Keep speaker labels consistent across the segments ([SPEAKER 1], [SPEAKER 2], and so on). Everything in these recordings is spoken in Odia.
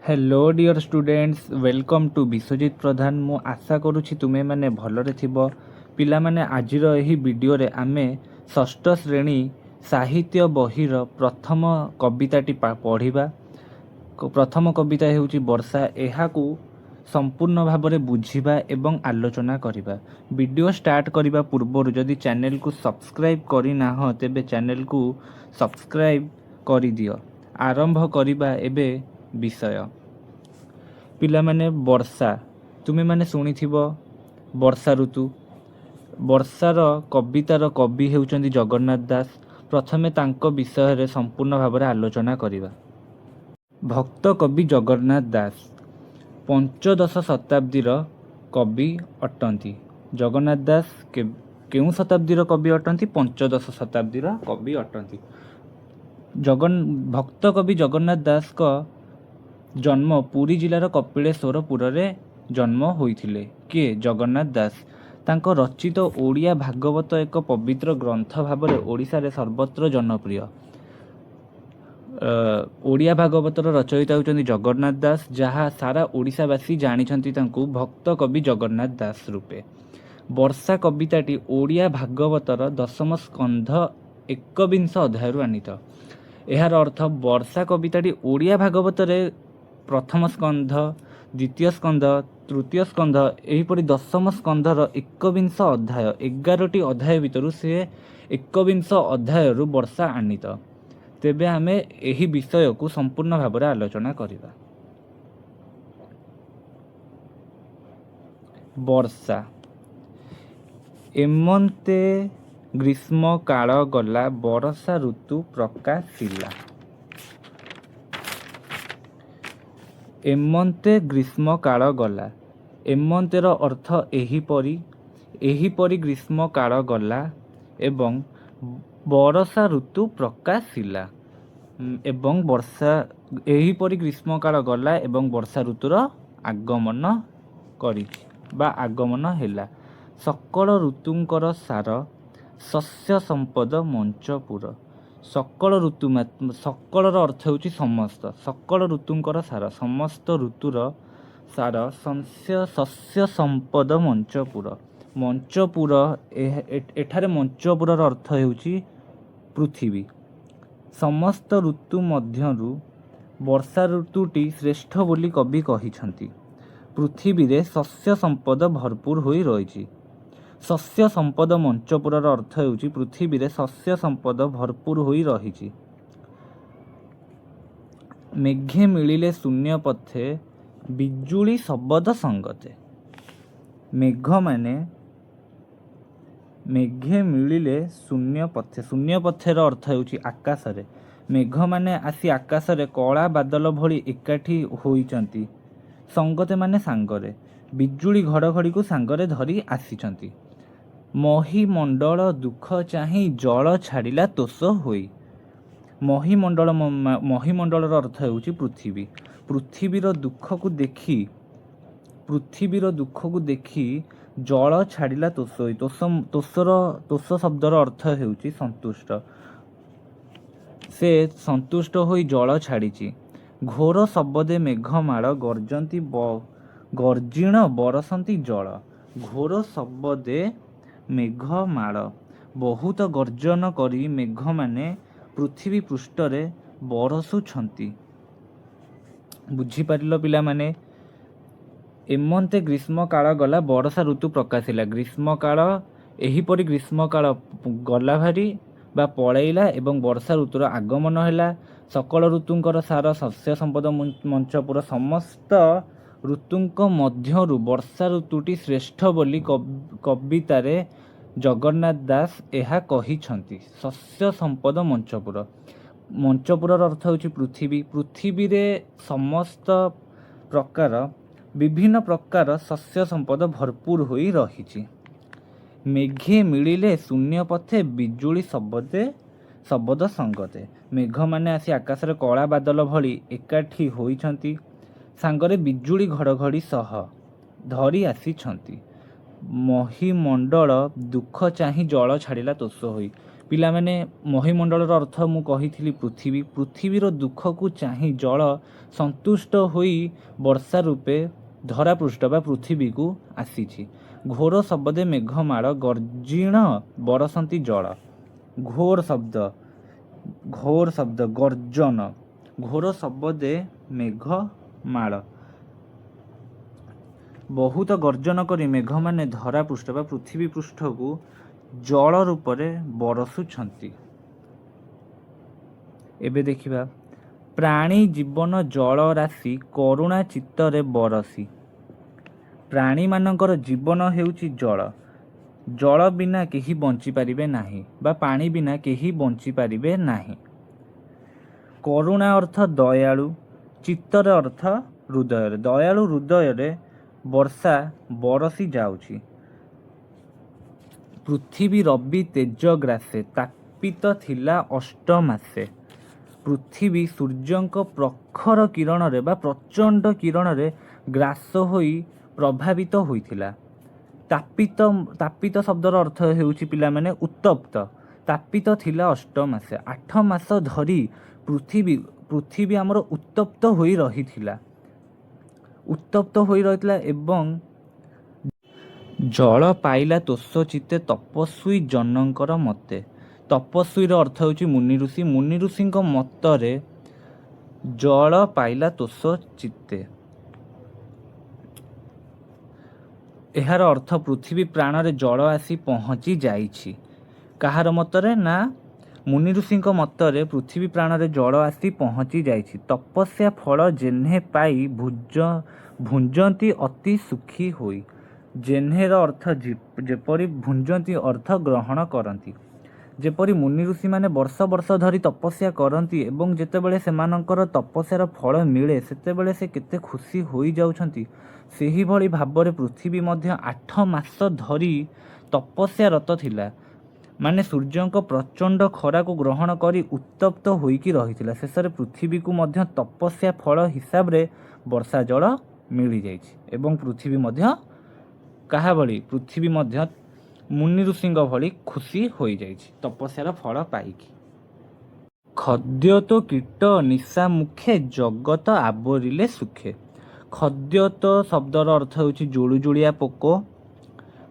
[SPEAKER 1] Hello dear students welcome to Biswajit Pradhan. मु आशा करुछि तुमे माने भलरे थिबो। पिला माने आजिर एही वीडियो रे आमे षष्ठ श्रेणी साहित्य बहिर प्रथम कविताटी पढ़िबा। प्रथम कविता हेउछि वर्षा। एहाकू संपूर्ण भाबरे बुझिबा एवं आलोचना करिबा। वीडियो स्टार्ट करिबा पूर्व जदि चैनल को सब्सक्राइब करि नाह तेबे चैनल को सब्सक्राइब करि दियो। आरंभ करिबा एबे विषय। पिला माने वर्षा तुमे माने शुणिथिबो वर्षा ऋतु। वर्षार कवितार कवि हेउचंदी जगन्नाथ दास। प्रथमे तांको विषय रे संपूर्ण भाबरे आलोचना करिबा। भक्त कवि जगन्नाथ दास पंचदश शताब्दीर कवि अटंती। जगन्नाथ दास केउ शताब्दीर कवि अटंती? पंचदश शताब्दीर कवि अटंती। भक्त कवि जगन्नाथ दास का जन्म पुरी जिलार कपिलेश्वरपुर रे जन्म होइथिले। किए? जगन्नाथ दास। तांको रचित ओडिया भागवत एक पवित्र ग्रंथ भाबरे ओडिशा रे सर्वत्र जनप्रिय। ओडिया भागवतर रचयिता होउचंदी जगन्नाथ दास, जहाँ सारा ओडिशावासी जानिछंती तांको भक्त कवि जगन्नाथ दास रूपे। वर्षा कविताटी ओडिया भागवतर दशम स्कंध 21 अध्यायरु आनीत। एहार अर्थ वर्षा कविताटी ओडिया भागवतरे प्रथम स्कंध, द्वितीय स्कंध, तृतीय स्कंध एहीपरि दशम स्कंधर 21 अध्याय 11टी अध्याय भितरु से 21 अध्यायरु वर्षा आनीत। तेबे आमे एही विषय को संपूर्ण भाबरे आलोचना करिबा। वर्षा। एमंते ग्रीष्म काल गला वर्षा ऋतु प्रकाशिला। एमंते ग्रीष्म काल गला। एमंतेर अर्थ एहीपरि ग्रीष्म काल गला एवं वर्षा ऋतु प्रकाशिला। एवं वर्षा एहीपरि ग्रीष्म काल गला एवं वर्षा ऋतुर आगमन करी बा आगमन हेला। सकल ऋतुंकर सार शस्य संपद मंचपुर। सकल ऋतु सकलर अर्थ होची समस्त। सकल ऋतुंकर सार समस्त ऋतुर सार शस्य संपद मंचपुर। मंचपुर एठारे मंचपुरर अर्थ हेउची पृथ्वी। समस्त ऋतु मध्यरु वर्षा ऋतुटी श्रेष्ठ बोली कवि कहिछंती। पृथ्वी रे शस्य संपद भरपूर होई रहिछि। शस्य संपद मंचपुरर अर्थ हेउची पृथ्वी रे शस्य संपद भरपूर होई रहिछि। मेघे मिलिले शून्य पथे बिजुली शब्द संगते। मेघ माने मेघे मिलिले शून्य पथे। शून्य पथेर अर्थ हेउची आकाश रे। मेघ माने आसी आकाश रे कला बादल भली एकाठी होइचंती। संगते माने सांगरे। बिजुली घड़घड़ी को सांगरे धरी आसीचंती। महीमंडल दुख चाही जल छाड़िला तोष होई। महीमंडलर अर्थ हेउची पृथ्वी। पृथ्वीर दुख को देखी जल छाड़िला तोष होई। तोष शब्दर अर्थ हेउची संतुष्ट। से संतुष्ट होई जल छाड़िची। घोर शब्दे मेघमाଳ गर्जिण बरसंती जल। घोर शब्दे मेघमाଳ बहुत गर्जन करी मेघ माने पृथ्वी पृष्ठरे बरसुछंती। बुझी पारिलो पिला माने? एमंते ग्रीष्म काल गला वर्षा ऋतु प्रकाशिला। ग्रीष्म काल एहीपरि ग्रीष्म काल गला भारी बा पळैला एवं वर्षा ऋतुर आगमन हैला। सकल ऋतुंकर सार शस्य संपद मंचपुर। समस्त ऋतुंक मध्यरु वर्षा ऋतुटी श्रेष्ठ बोली कवितारे जगन्नाथ दास एहा कहिछंती। शस्य संपद मंचपुर। मंचपुरर अर्थ होची पृथ्वी। पृथ्वी रे समस्त प्रकार विभिन्न प्रकार शस्य संपद भरपूर होई रहिछि। मेघे मिलिले शून्य पथे बिजुली शब्द संगते। मेघ माने आसी आकाश रे कला बादल भली एकाठी होइछंती। सांगरे बिजुली घड़घड़ी सह धरी आसीछंती। महीमंडल दुख चाही जल छाड़िला तोष होई। ପିଲାମାନେ ମହିମଣ୍ଡଳର ଅର୍ଥ ମୁଁ କହିଥିଲି ପୃଥିବୀ। ପୃଥିବୀର ଦୁଃଖକୁ ଚାହିଁ ଜଳ ସନ୍ତୁଷ୍ଟ ହୋଇ ବର୍ଷା ରୂପେ ଧରାପୃଷ୍ଠ ବା ପୃଥିବୀକୁ ଆସିଛି। ଘୋର ଶବ୍ଦେ ମେଘମାଳ ଗର୍ଜିଣ ବରସନ୍ତି ଜଳ। ଘୋର ଶବ୍ଦ ଗର୍ଜନ। ଘୋର ଶବ୍ଦେ ମେଘମାଳ ବହୁତ ଗର୍ଜନ କରି ମେଘମାନେ ଧରାପୃଷ୍ଠ ବା ପୃଥିବୀ ପୃଷ୍ଠକୁ ଜଳ ରୂପରେ ବରଷୁଛନ୍ତି। ଏବେ ଦେଖିବା ପ୍ରାଣୀ ଜୀବନ ଜଳ ରାଶି କରୁଣା ଚିତ୍ତରେ ବରସି। ପ୍ରାଣୀମାନଙ୍କର ଜୀବନ ହେଉଛି ଜଳ। ଜଳ ବିନା କେହି ବଞ୍ଚିପାରିବେ ନାହିଁ ବା ପାଣି ବିନା କେହି ବଞ୍ଚିପାରିବେ ନାହିଁ। କରୁଣା ଅର୍ଥ ଦୟାଳୁ, ଚିତ୍ତରେ ଅର୍ଥ ହୃଦୟରେ। ଦୟାଳୁ ହୃଦୟରେ ବର୍ଷା ବରସି ଯାଉଛି। ପୃଥିବୀ ରବି ତେଜ ଗ୍ରାସେ ତାପିତ ଥିଲା ଅଷ୍ଟମାସେ। ପୃଥିବୀ ସୂର୍ଯ୍ୟଙ୍କ ପ୍ରଖର କିରଣରେ ବା ପ୍ରଚଣ୍ଡ କିରଣରେ ଗ୍ରାସ ହୋଇ ପ୍ରଭାବିତ ହୋଇଥିଲା। ତାପିତ ଶବ୍ଦର ଅର୍ଥ ହେଉଛି ପିଲାମାନେ ଉତ୍ତପ୍ତ। ତାପିତ ଥିଲା ଅଷ୍ଟମାସେ। 8 ମାସ ଧରି ପୃଥିବୀ ଆମର ଉତ୍ତପ୍ତ ହୋଇ ରହିଥିଲା ଏବଂ ଜଳ ପାଇଲା ତୋଷ ଚିତ୍ତେ ତପସ୍ୱୀ ଜନଙ୍କର ମତେ। ତପସ୍ୱୀର ଅର୍ଥ ହେଉଛି ମୁନି ଋଷି। ମୁନି ଋଷିଙ୍କ ମତରେ ଜଳ ପାଇଲା ତୋଷ ଚିତ୍ତେ। ଏହାର ଅର୍ଥ ପୃଥିବୀ ପ୍ରାଣରେ ଜଳ ଆସି ପହଞ୍ଚି ଯାଇଛି। କାହାର ମତରେ? ନା ମୁନି ଋଷିଙ୍କ ମତରେ ପୃଥିବୀ ପ୍ରାଣରେ ଜଳ ଆସି ପହଞ୍ଚି ଯାଇଛି। ତପସ୍ୟା ଫଳ ଜେହ୍ନେ ପାଇ ଭୁଞ୍ଜନ୍ତି ଅତି ସୁଖୀ ହୋଇ। ଜେହ୍ନେର ଅର୍ଥ ଯେପରି, ଭୁଞ୍ଜନ୍ତି ଅର୍ଥ ଗ୍ରହଣ କରନ୍ତି। ଯେପରି ମୁନି ଋଷିମାନେ ବର୍ଷ ବର୍ଷ ଧରି ତପସ୍ୟା କରନ୍ତି ଏବଂ ଯେତେବେଳେ ସେମାନଙ୍କର ତପସ୍ୟାର ଫଳ ମିଳେ ସେତେବେଳେ ସେ କେତେ ଖୁସି ହୋଇଯାଉଛନ୍ତି, ସେହିଭଳି ଭାବରେ ପୃଥିବୀ ମଧ୍ୟ 8 ମାସ ଧରି ତପସ୍ୟାରତ ଥିଲା। ମାନେ ସୂର୍ଯ୍ୟଙ୍କ ପ୍ରଚଣ୍ଡ ଖରାକୁ ଗ୍ରହଣ କରି ଉତ୍ତପ୍ତ ହୋଇକି ରହିଥିଲା। ଶେଷରେ ପୃଥିବୀକୁ ମଧ୍ୟ ତପସ୍ୟା ଫଳ ହିସାବରେ ବର୍ଷା ଜଳ ମିଳିଯାଇଛି ଏବଂ ପୃଥିବୀ ମଧ୍ୟ କାହା ଭଳି? ପୃଥିବୀ ମଧ୍ୟ ମୁନି ଋଷିଙ୍କ ଭଳି ଖୁସି ହୋଇଯାଇଛି ତପସ୍ୟାର ଫଳ ପାଇକି। ଖଦ୍ୟତ କୀଟ ନିଶା ମୁଖେ ଜଗତ ଆବରିଲେ ସୁଖେ। ଖଦ୍ୟତ ଶବ୍ଦର ଅର୍ଥ ହେଉଛି ଜୁଳୁଜୁଳିଆ ପୋକ।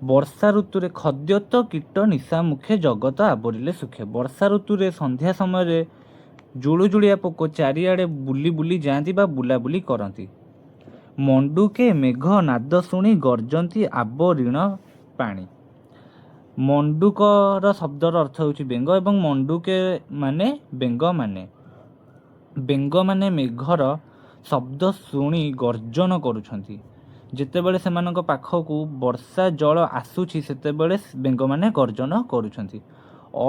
[SPEAKER 1] ବର୍ଷା ଋତୁରେ ଖଦ୍ୟତ କୀଟ ନିଶା ମୁଖେ ଜଗତ ଆବରିଲେ ସୁଖେ। ବର୍ଷା ଋତୁରେ ସନ୍ଧ୍ୟା ସମୟରେ ଜୁଳୁଜୁଳିଆ ପୋକ ଚାରିଆଡ଼େ ବୁଲି ବୁଲି ଯାଆନ୍ତି ବା ବୁଲାବୁଲି କରନ୍ତି। ମଣ୍ଡୁକେ ମେଘ ନାଦ ଶୁଣି ଗର୍ଜନ୍ତି ଆବରିଣ ପାଣି। ମଣ୍ଡୁକର ଶବ୍ଦର ଅର୍ଥ ହେଉଛି ବେଙ୍ଗ ଏବଂ ମଣ୍ଡୁକେ ମାନେ ବେଙ୍ଗମାନେ। ବେଙ୍ଗମାନେ ମେଘର ଶବ୍ଦ ଶୁଣି ଗର୍ଜନ କରୁଛନ୍ତି। ଯେତେବେଳେ ସେମାନଙ୍କ ପାଖକୁ ବର୍ଷା ଜଳ ଆସୁଛି ସେତେବେଳେ ବେଙ୍ଗମାନେ ଗର୍ଜନ କରୁଛନ୍ତି।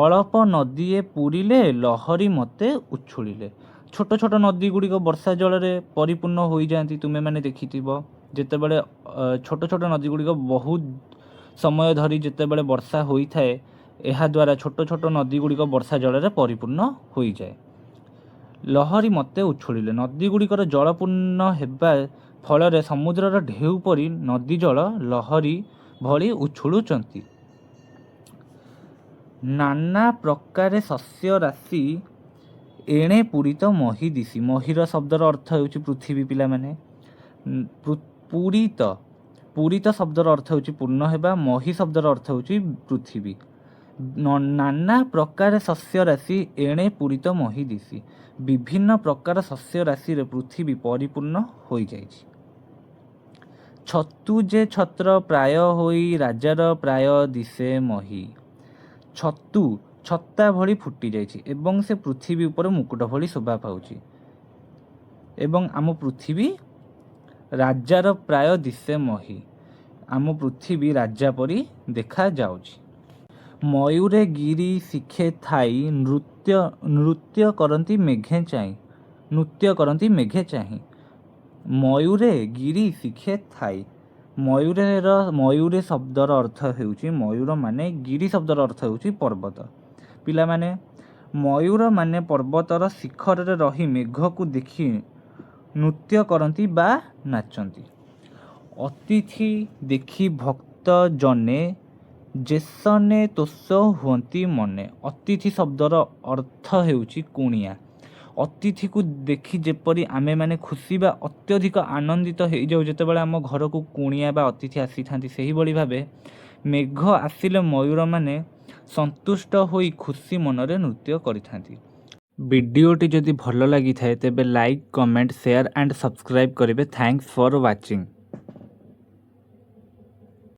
[SPEAKER 1] ଅଳପ ନଦୀଏ ପୂରିଲେ ଲହରୀ ମତେ ଉଛୁଳିଲେ। ଛୋଟ ଛୋଟ ନଦୀ ଗୁଡ଼ିକ ବର୍ଷା ଜଳରେ ପରିପୂର୍ଣ୍ଣ ହୋଇଯାଆନ୍ତି। ତୁମେମାନେ ଦେଖିଥିବ ଯେତେବେଳେ ଛୋଟ ଛୋଟ ନଦୀ ଗୁଡ଼ିକ ବହୁତ ସମୟ ଧରି ଯେତେବେଳେ ବର୍ଷା ହୋଇଥାଏ, ଏହାଦ୍ୱାରା ଛୋଟ ଛୋଟ ନଦୀ ଗୁଡ଼ିକ ବର୍ଷା ଜଳରେ ପରିପୂର୍ଣ୍ଣ ହୋଇଯାଏ। ଲହରୀ ମତେ ଉଛୁଳିଲେ। ନଦୀ ଗୁଡ଼ିକର ଜଳପୂର୍ଣ୍ଣ ହେବା ଫଳରେ ସମୁଦ୍ରର ଢେଉ ପରି ନଦୀ ଜଳ ଲହରୀ ଭଳି ଉଛୁଳୁଛନ୍ତି। ନାନା ପ୍ରକାରେ ଶସ୍ୟ ରାଶି ଏଣେ ପୂରିତ ମହି ଦିଶି। ମହିର ଶବ୍ଦର ଅର୍ଥ ହେଉଛି ପୃଥିବୀ ପିଲାମାନେ। ପୂରିତ ଶବ୍ଦର ଅର୍ଥ ହେଉଛି ପୂର୍ଣ୍ଣ ହେବା। ମହି ଶବ୍ଦର ଅର୍ଥ ହେଉଛି ପୃଥିବୀ। ନାନା ପ୍ରକାର ଶସ୍ୟ ରାଶି ଏଣେ ପୂରିତ ମହି ଦିଶି। ବିଭିନ୍ନ ପ୍ରକାର ଶସ୍ୟ ରାଶିରେ ପୃଥିବୀ ପରିପୂର୍ଣ୍ଣ ହୋଇଯାଇଛି। ଛତୁ ଯେ ଛତ୍ର ପ୍ରାୟ ହୋଇ ରାଜାର ପ୍ରାୟ ଦିଶେ ମହି। ଛତୁ ଛତା ଭଳି ଫୁଟି ଯାଇଛି ଏବଂ ସେ ପୃଥିବୀ ଉପରେ ମୁକୁଟ ଭଳି ଶୋଭା ପାଉଛି। ଏବଂ ଆମ ପୃଥିବୀ ରାଜାର ପ୍ରାୟ ଦିଶେ ମହି। ଆମ ପୃଥିବୀ ରାଜା ପରି ଦେଖାଯାଉଛି। ମୟୂରେ ଗିରି ଶିଖେ ଥାଇ ନୃତ୍ୟ କରନ୍ତି ମେଘେ ଚାହିଁ। ମୟୂରେ ଗିରି ଶିଖେ ଥାଇ। ମୟୂରେ ଶବ୍ଦର ଅର୍ଥ ହେଉଛି ମୟୂର ମାନେ। ଗିରି ଶବ୍ଦର ଅର୍ଥ ହେଉଛି ପର୍ବତ। ପିଲାମାନେ ମୟୂର ମାନେ ପର୍ବତର ଶିଖରରେ ରହି ମେଘକୁ ଦେଖି ନୃତ୍ୟ କରନ୍ତି ବା ନାଚନ୍ତି। ଅତିଥି ଦେଖି ଭକ୍ତ ଜନେ ଯେସନେ ତୋଷ ହୁଅନ୍ତି ମନେ। ଅତିଥି ଶବ୍ଦର ଅର୍ଥ ହେଉଛି କୁଣିଆ। ଅତିଥିକୁ ଦେଖି ଯେପରି ଆମେମାନେ ଖୁସି ବା ଅତ୍ୟଧିକ ଆନନ୍ଦିତ ହେଇଯାଉ ଯେତେବେଳେ ଆମ ଘରକୁ କୁଣିଆ ବା ଅତିଥି ଆସିଥାନ୍ତି, ସେହିଭଳି ଭାବେ ମେଘ ଆସିଲେ ମୟୂରମାନେ ସନ୍ତୁଷ୍ଟ ହୋଇ ଖୁସି ମନରେ ନୃତ୍ୟ କରିଥାନ୍ତି। ଭିଡ଼ିଓଟି ଯଦି ଭଲ ଲାଗିଥାଏ ତେବେ like, comment, share and subscribe କରିବେ। Thanks for watching.